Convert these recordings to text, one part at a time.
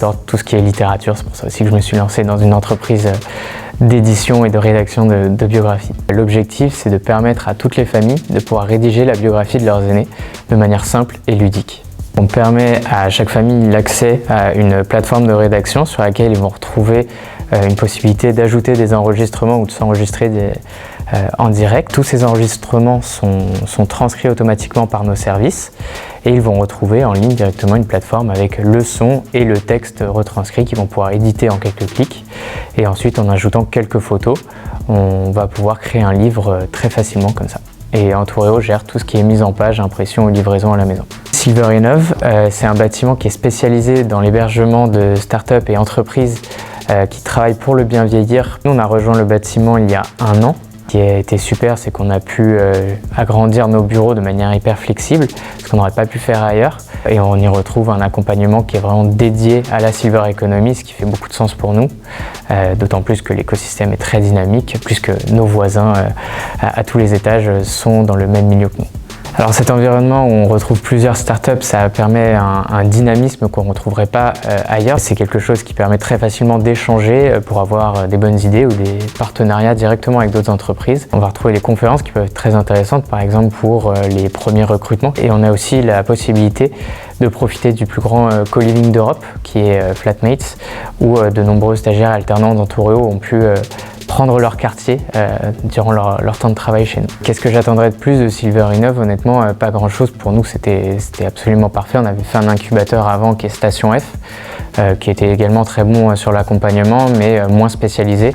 j'adore tout ce qui est littérature, c'est pour ça aussi que je me suis lancé dans une entreprise d'édition et de rédaction de biographies. L'objectif, c'est de permettre à toutes les familles de pouvoir rédiger la biographie de leurs aînés de manière simple et ludique. On permet à chaque famille l'accès à une plateforme de rédaction sur laquelle ils vont retrouver une possibilité d'ajouter des enregistrements ou de s'enregistrer en direct. Tous ces enregistrements sont transcrits automatiquement par nos services et ils vont retrouver en ligne directement une plateforme avec le son et le texte retranscrit qu'ils vont pouvoir éditer en quelques clics. Et ensuite, en ajoutant quelques photos, on va pouvoir créer un livre très facilement comme ça. Et Entoureo gère tout ce qui est mise en page, impression et livraison à la maison. Silver Innov, c'est un bâtiment qui est spécialisé dans l'hébergement de start-up et entreprises qui travaillent pour le bien vieillir. Nous, on a rejoint le bâtiment il y a 1 an. Ce qui a été super, c'est qu'on a pu agrandir nos bureaux de manière hyper flexible, ce qu'on n'aurait pas pu faire ailleurs. Et on y retrouve un accompagnement qui est vraiment dédié à la Silver Economy, ce qui fait beaucoup de sens pour nous, d'autant plus que l'écosystème est très dynamique, puisque nos voisins à tous les étages sont dans le même milieu que nous. Alors cet environnement où on retrouve plusieurs startups, ça permet un dynamisme qu'on ne retrouverait pas ailleurs. C'est quelque chose qui permet très facilement d'échanger pour avoir des bonnes idées ou des partenariats directement avec d'autres entreprises. On va retrouver les conférences qui peuvent être très intéressantes, par exemple pour les premiers recrutements. Et on a aussi la possibilité de profiter du plus grand co-living d'Europe, qui est Flatmates, où de nombreux stagiaires alternants d'Entoureo ont pu prendre leur quartier durant leur temps de travail chez nous. Qu'est-ce que j'attendrais de plus de Silver Innov? Honnêtement, pas grand-chose. Pour nous, c'était absolument parfait. On avait fait un incubateur avant qui est Station F, qui était également très bon sur l'accompagnement, mais moins spécialisé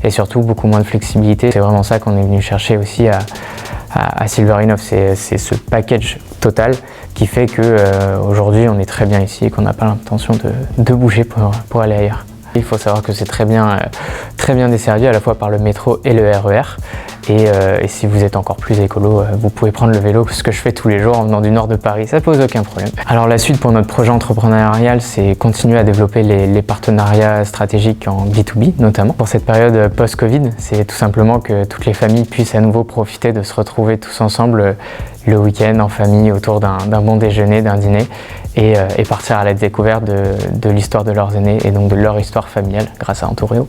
et surtout beaucoup moins de flexibilité. C'est vraiment ça qu'on est venu chercher aussi à Silver Innov. C'est ce package total qui fait qu'aujourd'hui, on est très bien ici et qu'on n'a pas l'intention de bouger pour aller ailleurs. Il faut savoir que c'est très bien desservi à la fois par le métro et le RER. Et si vous êtes encore plus écolo, vous pouvez prendre le vélo, ce que je fais tous les jours en venant du nord de Paris, ça pose aucun problème. Alors la suite pour notre projet entrepreneurial, c'est continuer à développer les partenariats stratégiques en B2B notamment. Pour cette période post-Covid, c'est tout simplement que toutes les familles puissent à nouveau profiter de se retrouver tous ensemble le week-end en famille autour d'un bon déjeuner, d'un dîner et partir à la découverte de l'histoire de leurs aînés et donc de leur histoire familiale grâce à Entoureo.